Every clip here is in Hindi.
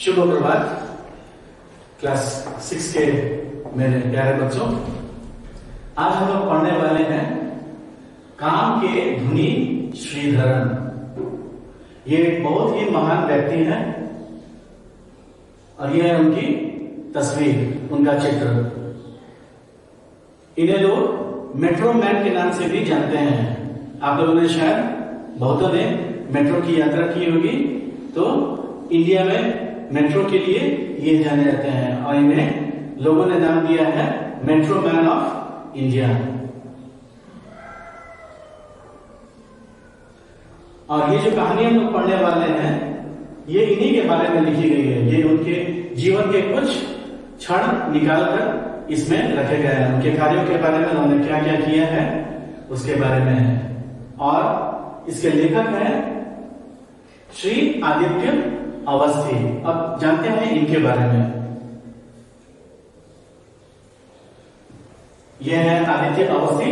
शुभ प्रभात क्लास 6 के मेरे प्यारे बच्चों। आज हम लोग पढ़ने वाले हैं काम के धुनी श्रीधरन। ये एक बहुत ही महान व्यक्ति हैं और यह है उनकी तस्वीर, उनका चित्र। इन्हें लोग मेट्रो मैन के नाम से भी जानते हैं। आप लोगों ने शायद बहुतों ने मेट्रो की यात्रा की होगी, तो इंडिया में मेट्रो के लिए ये जाने जाते हैं और इन्हें लोगों ने नाम दिया है मेट्रो मैन ऑफ इंडिया। और ये जो कहानी हम लोग पढ़ने वाले हैं ये इन्हीं के बारे में लिखी गई है। ये उनके जीवन के कुछ क्षण निकालकर इसमें रखे गए हैं। उनके कार्यों के बारे में उन्होंने क्या क्या किया है उसके बारे में है। और इसके लेखक हैं श्री आदित्य अवस्थी। अब जानते हैं इनके बारे में। यह है आदित्य अवस्थी।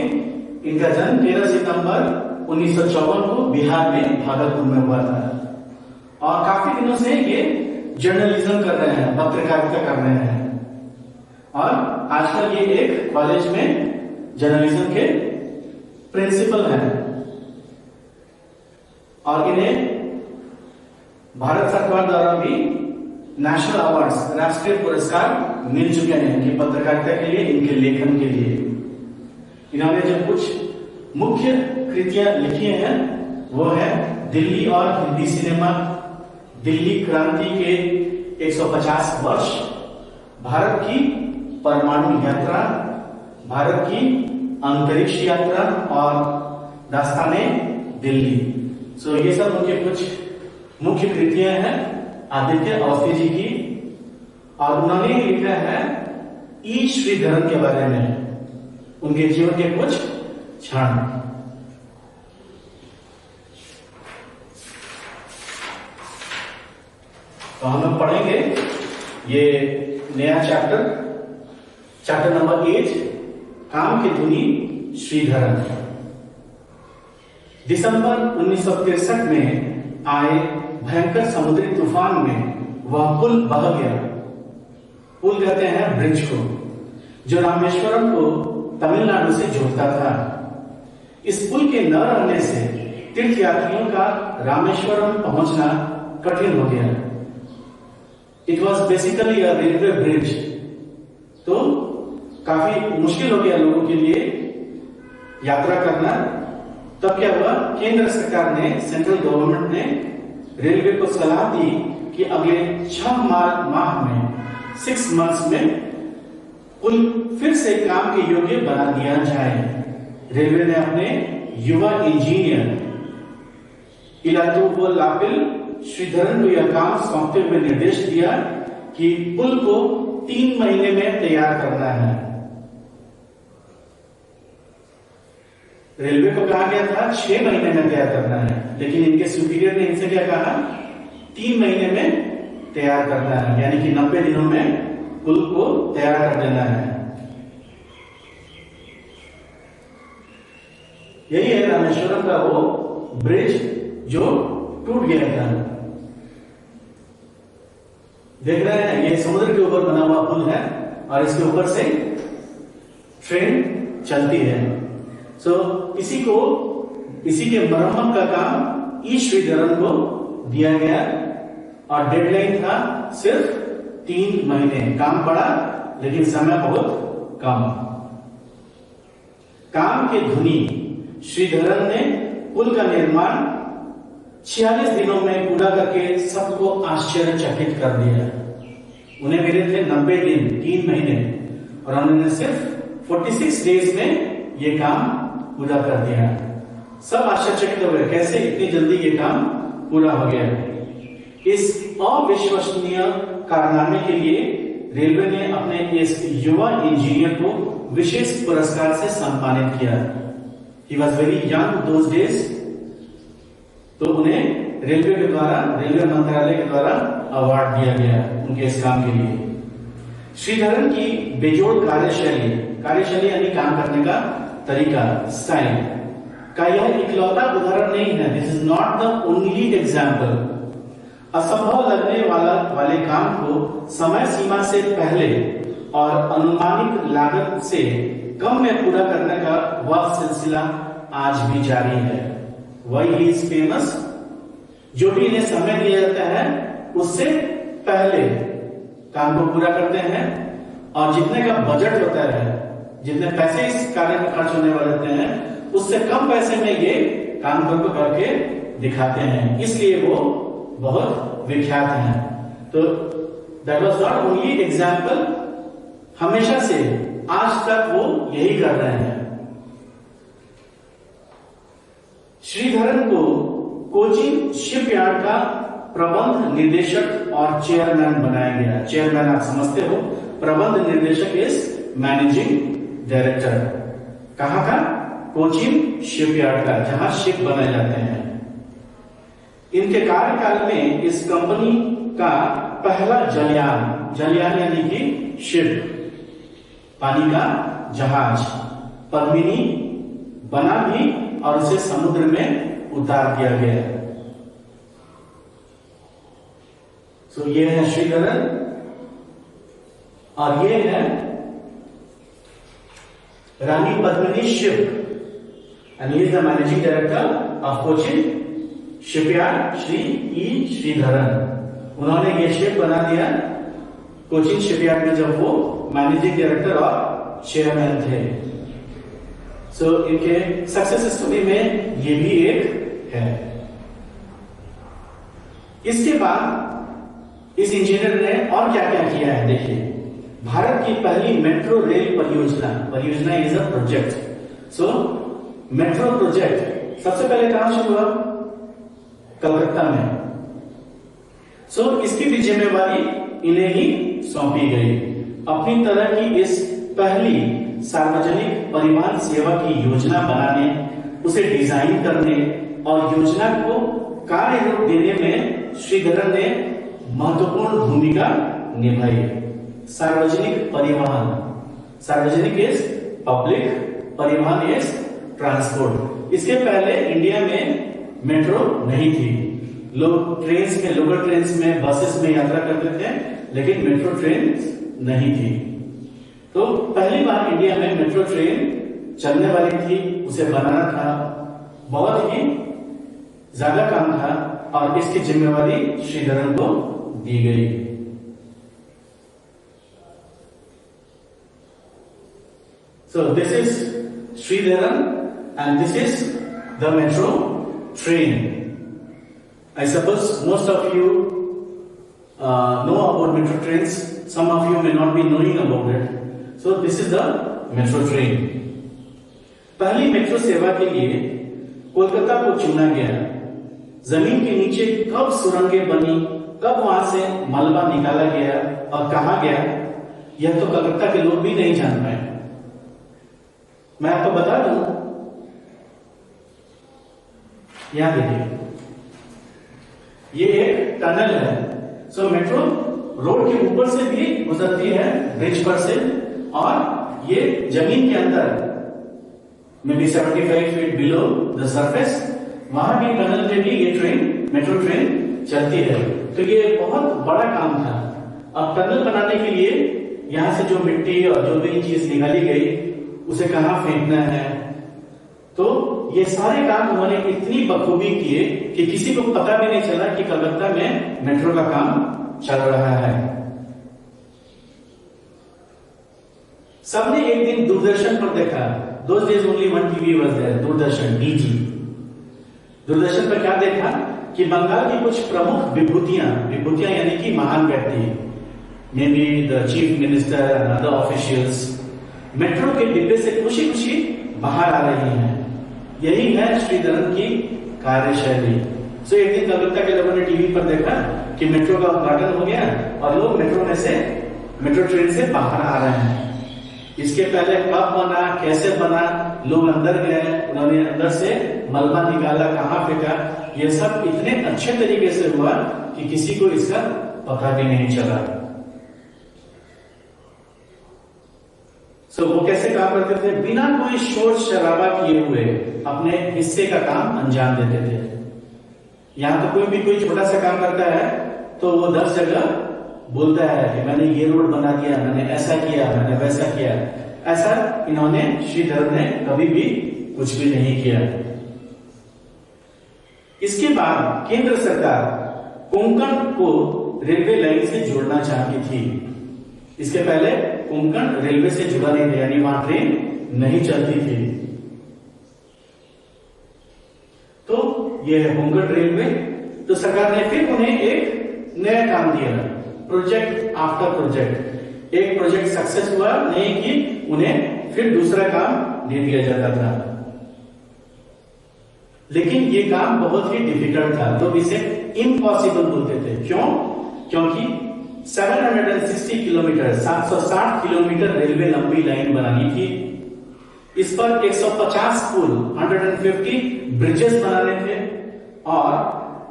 इनका जन्म 13 सितंबर 1954 को बिहार में भागलपुर में हुआ था और काफी दिनों से ये जर्नलिज्म कर रहे हैं, पत्रकारिता कर रहे हैं और आजकल ये एक कॉलेज में जर्नलिज्म के प्रिंसिपल हैं। और इन्हें भारत सरकार द्वारा भी नेशनल अवार्ड्स, राष्ट्रीय पुरस्कार मिल चुके हैं इनकी पत्रकारिता के लिए, इनके लेखन के लिए। इन्होंने जो कुछ मुख्य कृतियां लिखी हैं वो है दिल्ली और हिंदी सिनेमा, दिल्ली क्रांति के 150 वर्ष, भारत की परमाणु यात्रा, भारत की अंतरिक्ष यात्रा और दास्ताने दिल्ली। सो ये सब उनके कुछ मुख्य कृतियां हैं आदित्य अवस्थी जी की। और उन्होंने लिखा है ई श्रीधरन के बारे में, उनके जीवन के कुछ क्षण। तो हम लोग पढ़ेंगे ये नया चैप्टर नंबर 8, काम के धुनी श्रीधरन। दिसंबर 1963 में आए भयंकर समुद्री तूफान में वह पुल बह गया। पुल कहते हैं ब्रिज को, जो रामेश्वरम को तमिलनाडु से जोड़ता था। इस पुल के न रहने से तीर्थयात्रियों का रामेश्वरम पहुंचना कठिन हो गया। It was basically a railway bridge, तो काफी मुश्किल हो गया लोगों के लिए यात्रा करना। तब क्या हुआ, केंद्र सरकार ने, सेंट्रल गवर्नमेंट ने रेलवे को सलाह दी कि अगले 6 माह में 6 मंथ्स में पुल फिर से काम के योग्य बना दिया जाए। रेलवे ने अपने युवा इंजीनियर इलातुवो लापिल श्रीधरन को यह काम सौंपते हुए निर्देश दिया कि पुल को 3 महीने में तैयार करना है। रेलवे को कहा गया था 6 महीने में तैयार करना है, लेकिन इनके सुपीरियर ने इनसे क्या कहा, 3 महीने में तैयार करना है, यानी कि 90 दिनों में पुल को तैयार कर देना है। यही है रामेश्वरम का वो ब्रिज जो टूट गया था। देख रहे हैं, ये समुद्र के ऊपर बना हुआ पुल है और इसके ऊपर से ट्रेन चलती है। इसी के मरम्मत का काम ई श्रीधरन को दिया गया और डेडलाइन था सिर्फ 3 महीने। काम पड़ा लेकिन समय बहुत कम। काम के धुनी श्रीधरन ने पुल का निर्माण 46 दिनों में पूरा करके सबको आश्चर्यचकित कर दिया। उन्हें मिले थे 90 दिन, 3 महीने, और उन्होंने सिर्फ 46 डेज में ये काम पूरा कर दिया। सब आश्चर्यचकित हो गए, कैसे इतनी जल्दी ये काम पूरा हो गया। इस अविश्वसनीय कारनामे के लिए रेलवे ने अपने इस युवा इंजीनियर को विशेष पुरस्कार से सम्मानित किया। He was very young those days, तो उन्हें रेलवे के द्वारा, रेलवे मंत्रालय के द्वारा अवार्ड दिया गया उनके इस काम के लिए। श्रीधरन की बेजोड़ कार्यशैली यानी काम करने का तरीका, स्टाइल का यह इकलौता उदाहरण नहीं है। This is not the only example. असंभव लगने वाले काम को समय सीमा से पहले और अनुमानित लागत से कम में पूरा करने का वह सिलसिला आज भी जारी है। वही इज फेमस, जो भी इन्हें समय दिया जाता है उससे पहले काम को पूरा करते हैं और जितने का बजट होता है, जितने पैसे इस कार्य में खर्च होने वाले होते हैं, उससे कम पैसे में ये काम को करके दिखाते हैं, इसलिए वो बहुत विख्यात हैं। तो that was not only example, हमेशा से आज तक वो यही कर रहे हैं। श्रीधरन को कोचिन शिपयार्ड का प्रबंध निर्देशक और चेयरमैन बनाया गया। चेयरमैन आप समझते हो, प्रबंध निर्देशक इज मैनेजिंग डायरेक्टर। कहां का? कोचिन शिपयार्ड का, जहां शिप बनाए जाते हैं। इनके कार्यकाल में इस कंपनी का पहला जलयान यानी कि शिप, पानी का जहाज पद्मिनी बना भी और उसे समुद्र में उतार दिया गया। तो ये है श्रीधरन और ये है Rani Padmini ship and he is the managing director of Cochin shipyard, Shri E Sreedharan. उन्होंने ये शिप बना दिया कोचिन शिपयार्ड में जब वो मैनेजिंग डायरेक्टर और चेयरमैन थे। सो इनके सक्सेस स्टोरी में ये भी एक है। इसके बाद इस इंजीनियर ने और क्या क्या किया है देखिए। भारत की पहली मेट्रो रेल परियोजना is a project. So metro project सबसे पहले कहां शुरू हुआ? कलकत्ता में। सो इसकी भी जिम्मेवारी इन्हें ही सौंपी गई। अपनी तरह की इस पहली सार्वजनिक परिवहन सेवा की योजना बनाने, उसे डिजाइन करने और योजना को कार्य रूप देने में श्रीधरन ने महत्वपूर्ण भूमिका निभाई। सार्वजनिक परिवहन, सार्वजनिक इज पब्लिक, परिवहन इज ट्रांसपोर्ट। इसके पहले इंडिया में मेट्रो नहीं थी। लोग ट्रेन्स में, लोकल ट्रेन्स में, बसेस में यात्रा करते थे, लेकिन मेट्रो ट्रेन नहीं थी। तो पहली बार इंडिया में मेट्रो ट्रेन चलने वाली थी, उसे बनाना था, बहुत ही ज्यादा काम था और इसकी जिम्मेवारी श्रीधरन को दी गई। So this is Sreedharan and this is the metro train. I suppose most of you know about metro trains. Some of you may not be knowing about it. So this is the metro train. पहली मेट्रो सेवा के लिए कोलकाता को चुना गया। जमीन के नीचे कब सुरंगें बनी, कब वहां से मलबा निकाला गया और कहा गया, यह तो कलकत्ता के लोग भी नहीं जान पाए। मैं आपको बता दूं, यहां देखिए, ये एक टनल है। सो मेट्रो रोड के ऊपर से भी गुजरती है, ब्रिज पर से, और ये जमीन के अंदर may be 75 feet below the surface, वहां भी टनल में भी ये ट्रेन, मेट्रो ट्रेन चलती है। तो ये बहुत बड़ा काम था। अब टनल बनाने के लिए यहां से जो मिट्टी और जो भी चीज निकाली गई उसे कहां फेंकना है, तो ये सारे काम उन्होंने इतनी बखूबी किए कि किसी को पता भी नहीं चला कि कलकत्ता में मेट्रो का काम चल रहा है। सबने एक दिन दूरदर्शन पर देखा, those days only one TV was there, Doordarshan, DG. Doordarshan पर क्या देखा कि बंगाल की कुछ प्रमुख विभूतियां यानी कि महान व्यक्ति, may be the chief minister and other officials, metro के डिब्बे से खुशी खुशी बाहर आ रही हैं। यही है श्रीधरन की कार्यशैली। सो एक दिन कलकत्ता के लोगों ने टीवी पर देखा कि मेट्रो का उद्घाटन हो गया और लोग मेट्रो ट्रेन से बाहर आ रहे हैं। इसके पहले कब बना, कैसे बना, लोग अंदर गए, उन्होंने अंदर से मलबा निकाला, कहां फेंका, ये सब इतने अच्छे तरीके से हुआ कि किसी को इसका पता भी नहीं चला। वो कैसे काम करते थे? बिना कोई शोर शराबा किए हुए अपने हिस्से का काम अंजाम देते थे। यहां तो कोई भी कोई छोटा सा काम करता है तो वो 10 जगह बोलता है कि मैंने ये रोड बना दिया, मैंने ऐसा किया, मैंने वैसा किया। ऐसा इन्होंने श्रीधरन ने कभी भी कुछ भी नहीं किया। इसके बाद केंद्र सरकार कोंकण को रेलवे लाइन से जोड़ना चाहती थी। इसके पहले कोंकण रेलवे से जुड़ा नहीं था, यानी वहां ट्रेन नहीं चलती थी। तो यह है कोंकण रेलवे। तो सरकार ने फिर उन्हें एक नया काम दिया, प्रोजेक्ट आफ्टर प्रोजेक्ट। एक प्रोजेक्ट सक्सेस हुआ नहीं कि उन्हें फिर दूसरा काम दे दिया जाता था। लेकिन ये काम बहुत ही डिफिकल्ट था, तो इसे इम्पॉसिबल बोलते थे। क्यों? क्योंकि 760 किलोमीटर 760 किलोमीटर रेलवे लंबी लाइन बनानी थी। इस पर 150 पुल 150 ब्रिजेस बनाने थे और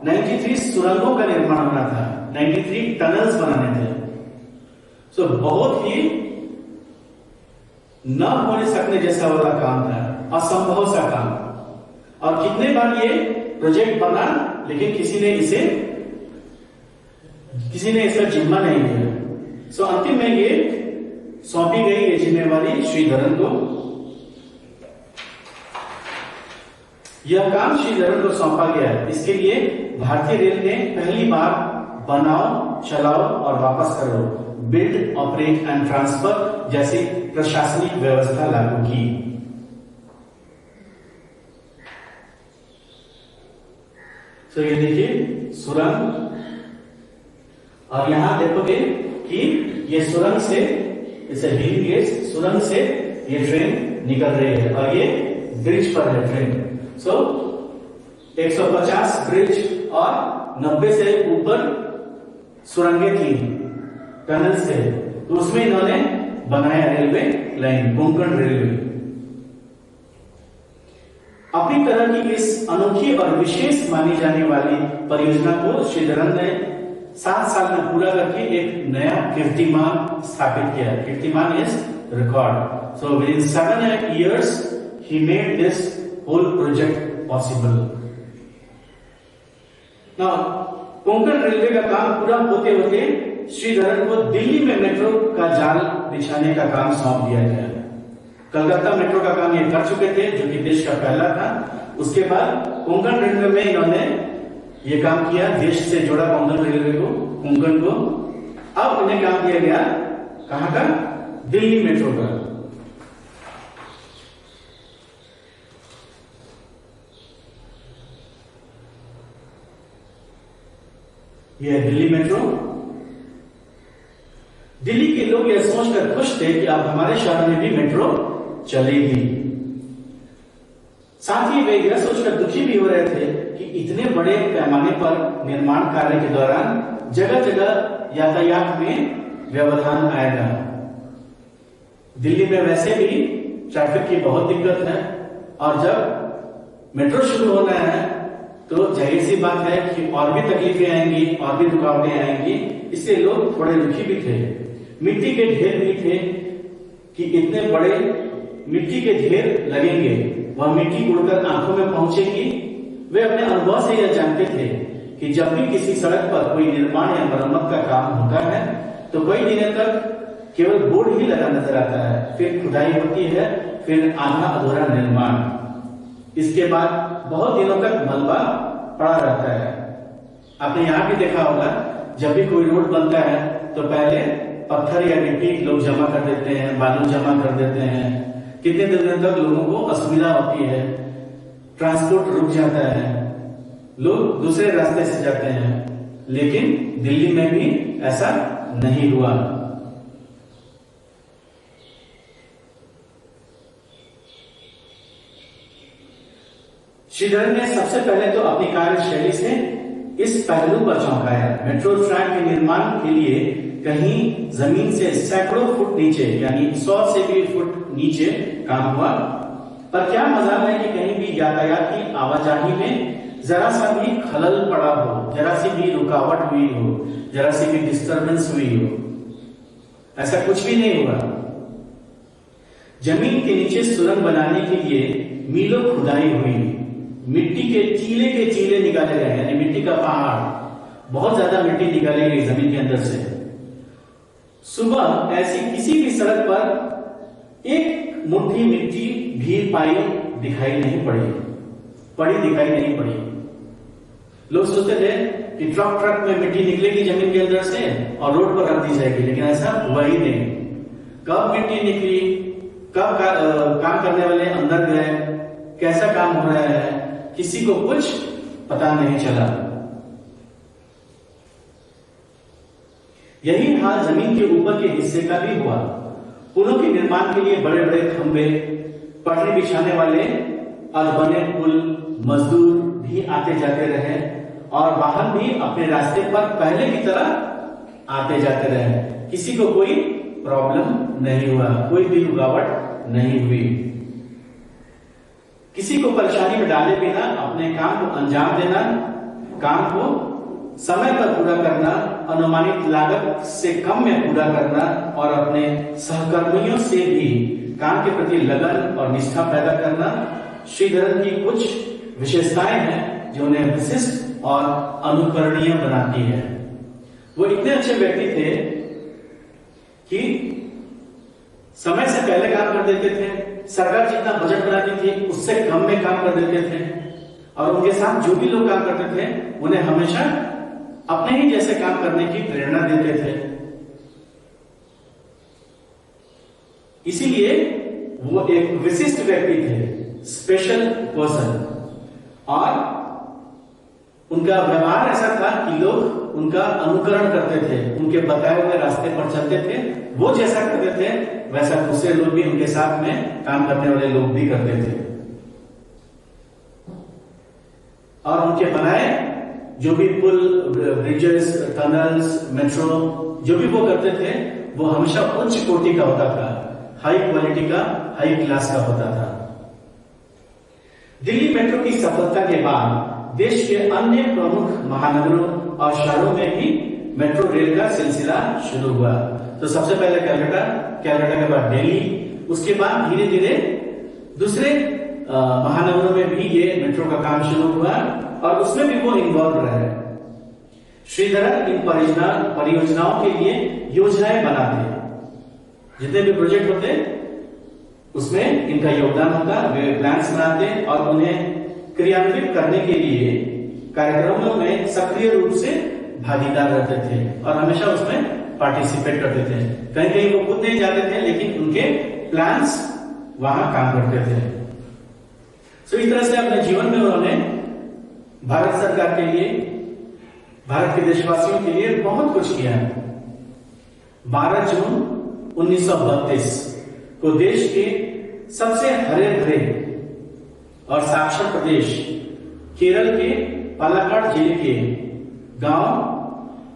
93 सुरंगों का निर्माण होना था, 93 टनल्स बनाने थे। सो बहुत ही न होने सकने जैसा वाला काम था, असंभव सा काम। और कितने बार ये प्रोजेक्ट बना, लेकिन किसी ने इसका जिम्मा नहीं लिया। सो अंतिम में ये सौंपी गई ये जिम्मेवारी श्रीधरन को। यह काम श्रीधरन को सौंपा गया। इसके लिए भारतीय रेल ने पहली बार बनाओ, चलाओ और वापस करो, बिल्ड, ऑपरेट एंड ट्रांसफर जैसी प्रशासनिक व्यवस्था लागू की। तो ये देखिए सुरंग, और यहां देखोगे कि ये सुरंग से, इसे हिल गेज, सुरंग से ये ट्रेन निकल रही है और ये ब्रिज पर है ट्रेन। सो 150 ब्रिज और 90 से ऊपर सुरंगें थी टनल से, तो उसमें इन्होंने बनाया रेलवे लाइन, कोंकण रेलवे। अपनी तरह की इस अनोखी और विशेष मानी जाने वाली परियोजना को श्रीधरन ने 7 साल में पूरा करके एक नया कीर्तिमान स्थापित किया। कीर्तिमान is record. So with in 7 years he made this whole project possible. Now Konkan railway का काम पूरा होते होते श्रीधरन को दिल्ली में मेट्रो का जाल बिछाने का काम सौंप दिया गया। कलकत्ता मेट्रो का काम ये कर चुके थे, जो कि देश का पहला था। उसके बाद कोंकण रेलवे में इन्होंने ये काम किया, देश से जोड़ा कोंकण रेलवे को, कोंकण को। अब उन्हें काम दिया गया कहां का? दिल्ली मेट्रो का। यह दिल्ली मेट्रो। दिल्ली के लोग यह सोचकर खुश थे कि अब हमारे शहर में भी मेट्रो चलेगी। साथ ही वे यह सोचकर दुखी भी हो रहे थे कि इतने बड़े पैमाने पर निर्माण कार्य के दौरान जगह जगह यातायात में व्यवधान आएगा। दिल्ली में वैसे भी ट्रैफिक की बहुत दिक्कत है, और जब मेट्रो शुरू होना है तो जाहिर सी बात है कि और भी तकलीफें आएंगी, और भी रुकावटें आएंगी। इसलिए लोग थोड़े दुखी भी थे। मिट्टी के ढेर भी थे कि इतने बड़े मिट्टी के ढेर लगेंगे, वह मिट्टी उड़कर आंखों में पहुंचेगी। वे अपने अनुभव से यह जानते थे कि जब भी किसी सड़क पर कोई निर्माण या मरम्मत का काम होता है तो कई दिनों तक केवल बोर्ड ही लगा नजर आता है, फिर खुदाई होती है, फिर आधा अधूरा निर्माण। इसके बाद बहुत दिनों तक मलबा पड़ा रहता है। आपने यहां भी देखा होगा, जब भी कोई रोड बनता है तो पहले पत्थर या मिट्टी लोग जमा कर देते हैं, बालू जमा कर देते हैं। कितने दिनों तक लोगों को असुविधा होती है, ट्रांसपोर्ट रुक जाता है, लोग दूसरे रास्ते से जाते हैं। लेकिन दिल्ली में भी ऐसा नहीं हुआ। श्रीधरन ने सबसे पहले तो अपनी कार्यशैली से इस पहलू पर चौंकाया। मेट्रो ट्रैक के निर्माण के लिए कहीं जमीन से सैकड़ों फुट नीचे, यानी 100 से भी फुट नीचे काम हुआ। पर क्या मजाल है कि कहीं भी यातायात की आवाजाही में जरा सा भी खलल पड़ा हो, जरा सी भी रुकावट हुई हो, जरा सी भी डिस्टर्बेंस हुई हो। ऐसा कुछ भी नहीं हुआ। जमीन के नीचे सुरंग बनाने के लिए मीलों खुदाई हुई, मिट्टी के चीले निकाले गए, यानी मिट्टी का पहाड़, बहुत ज्यादा मिट्टी निकाली गई जमीन के अंदर से। सुबह ऐसी किसी भी सड़क पर एक मुट्ठी मिट्टी भी दिखाई नहीं पड़ी। लोग सोचते थे कि ट्रक में मिट्टी निकलेगी जमीन के अंदर से और रोड पर रख दी जाएगी, लेकिन ऐसा हुआ ही नहीं। कब मिट्टी निकली, कब काम करने वाले अंदर गए, कैसा काम हो रहा है, किसी को कुछ पता नहीं चला। यही हाल जमीन के ऊपर के हिस्से का भी हुआ। पुलों के निर्माण के लिए बड़े बड़े खंभे, पटरी बिछाने वाले अधबने पुल, मजदूर भी आते जाते रहे और वाहन भी अपने रास्ते पर पहले की तरह आते जाते रहे। किसी को कोई प्रॉब्लम नहीं हुआ, कोई भी रुकावट नहीं हुई। किसी को परेशानी में डाले बिना अपने काम को अंजाम देना, काम को समय पर पूरा करना, अनुमानित लागत से कम में पूरा करना और अपने सहकर्मियों से भी काम के प्रति लगन और निष्ठा पैदा करना श्रीधरन की कुछ विशेषताएं हैं जो उन्हें विशिष्ट और अनुकरणीय बनाती है। वो इतने अच्छे व्यक्ति थे कि समय से पहले काम कर देते थे, सरकार जितना बजट बनाती थी उससे कम में काम कर देते थे और उनके साथ जो भी लोग काम करते थे उन्हें हमेशा अपने ही जैसे काम करने की प्रेरणा देते थे। इसीलिए वो एक विशिष्ट व्यक्ति थे, स्पेशल पर्सन, और उनका व्यवहार ऐसा था कि लोग उनका अनुकरण करते थे, उनके बताए हुए रास्ते पर चलते थे। वो जैसा करते थे वैसा दूसरे लोग भी उनके साथ में काम करने वाले लोग भी करते थे और उनके बनाए जो भी पुल, ब्रिजेस, टनल्स, मेट्रो जो भी वो करते थे वो हमेशा उच्च कोटि का होता था, हाई क्वालिटी का, हाई क्लास का होता था। दिल्ली मेट्रो की सफलता के बाद देश के अन्य प्रमुख महानगरों और शहरों में भी मेट्रो रेल का सिलसिला शुरू हुआ। तो सबसे पहले कलकत्ता के बाद दिल्ली, उसके बाद धीरे धीरे दूसरे महानगरों में भी ये मेट्रो का काम शुरू हुआ और उसमें भी वो इन्वॉल्व रहे। श्रीधरन इन परियोजनाओं के लिए योजनाएं बनाते, जितने भी प्रोजेक्ट होते उसमें इनका योगदान होता, वे प्लान्स बनाते और उन्हें क्रियान्वित करने के लिए कार्यक्रमों में सक्रिय रूप से भागीदार रहते थे और हमेशा उसमें पार्टिसिपेट करते थे। कहीं कहीं वो खुद नहीं जाते थे लेकिन उनके प्लान्स वहां काम करते थे। तो इस तरह से अपने जीवन में उन्होंने भारत सरकार के लिए, भारत के देशवासियों के लिए बहुत कुछ किया। 12 जून 1932 को देश के सबसे हरे भरे और साक्षर प्रदेश केरल के पालक्काड जिले के गांव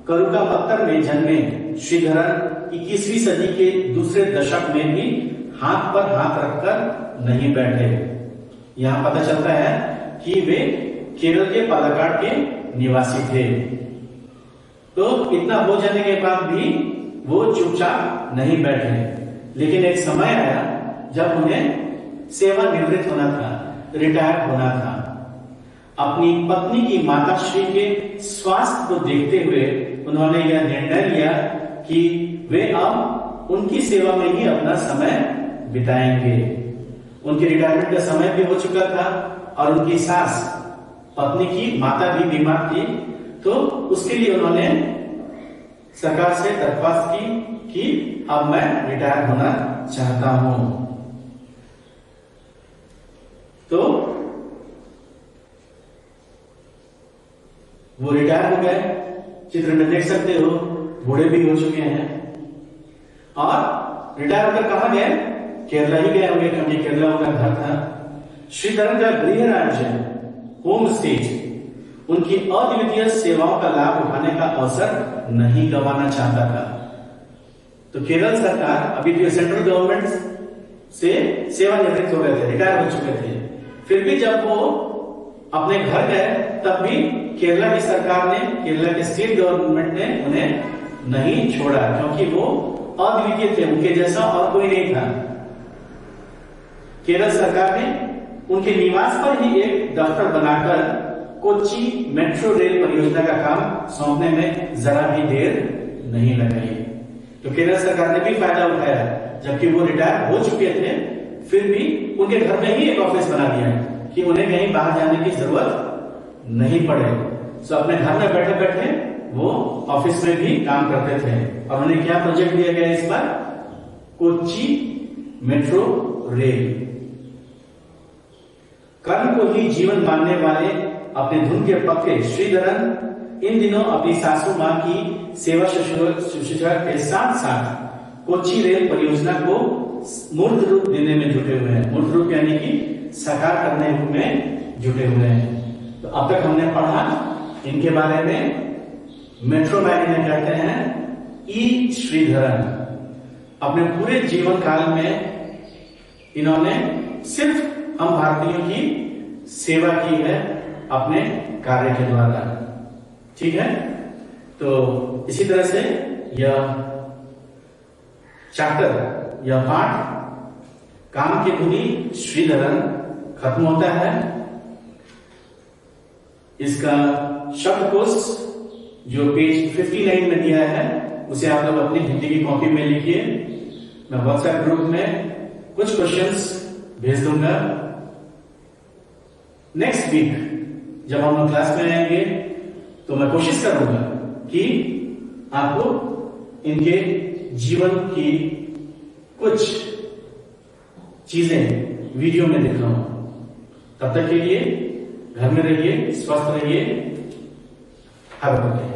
करुकापत्तर में जन्मे श्रीधरन 21वीं सदी के दूसरे दशक में भी हाथ पर हाथ रखकर नहीं बैठे। यहां पता चलता है कि वे केरल के पालक्काड के निवासी थे। तो इतना हो जाने के बाद भी वो चुपचाप नहीं बैठे, लेकिन एक समय आया जब उन्हें सेवानिवृत्त होना था, रिटायर होना था। अपनी पत्नी की माताश्री के स्वास्थ्य को देखते हुए उन्होंने यह निर्णय लिया कि वे अब उनकी सेवा में ही अपना समय बिताएंगे। उनके रिटायरमेंट का समय भी हो चुका था और उनकी सास, पत्नी की माता भी बीमार थी, तो उसके लिए उन्होंने सरकार से दरख्वास्त की कि अब मैं रिटायर होना चाहता हूं। तो वो रिटायर हो गए। चित्र में देख सकते हो, बूढ़े भी हो चुके हैं और रिटायर होकर कहां गए? केरला ही गए होंगे क्योंकि केरला उनका घर था। श्रीधरन का गृह राज्य, होम स्टेट, उनकी अद्वितीय सेवाओं का लाभ उठाने का अवसर नहीं गंवाना चाहता था। तो केरल सरकार, अभी जो सेंट्रल गवर्नमेंट से सेवानिवृत्त हो गए थे, रिटायर हो चुके थे, फिर भी जब वो अपने घर गए तब भी केरला की सरकार ने, केरला के स्टेट गवर्नमेंट ने उन्हें नहीं छोड़ा क्योंकि वो अद्वितीय थे, उनके जैसा और कोई नहीं था। केरल सरकार ने उनके निवास पर ही एक दफ्तर बनाकर कोच्चि मेट्रो रेल परियोजना का काम सौंपने में जरा भी देर नहीं लगाई। तो केरल सरकार ने भी फायदा उठाया, जबकि वो रिटायर हो चुके थे, फिर भी उनके घर में ही एक ऑफिस बना दिया कि उन्हें कहीं बाहर जाने की जरूरत नहीं पड़े। तो अपने घर में बैठे बैठे वो ऑफिस में भी काम करते थे। और उन्हें क्या प्रोजेक्ट दिया गया इस बार? Kochi metro rail. कर्म को ही जीवन मानने वाले अपने धुन के पक्के श्रीधरन इन दिनों अपनी सासू मां की सेवा शुश्रूषा के साथ साथ कोच्चि रेल परियोजना को मूर्त रूप देने में जुटे हुए हैं। मूर्त रूप यानी कि साकार करने में जुटे हुए हैं। तो अब तक हमने पढ़ा इनके बारे में। मेट्रो मैन इन्हें कहते हैं ई श्रीधरन। अपने पूरे जीवन काल में इन्होंने सिर्फ हम भारतीयों की सेवा की है अपने कार्य के द्वारा। ठीक है, तो इसी तरह से यह चैप्टर, यह पाठ काम के धुनी श्रीधरन खत्म होता है। इसका शब्दकोश जो पेज 59 में दिया है उसे आप लोग अपनी हिंदी की कॉपी में लिखिए। मैं व्हाट्सएप ग्रुप में कुछ क्वेश्चंस भेज दूंगा। नेक्स्ट वीक जब हम लोग क्लास में आएंगे तो मैं कोशिश करूंगा कि आपको इनके जीवन की कुछ चीजें वीडियो में दिखाऊं। तब तक के लिए घर में रहिए, स्वस्थ रहिए। Have a good day.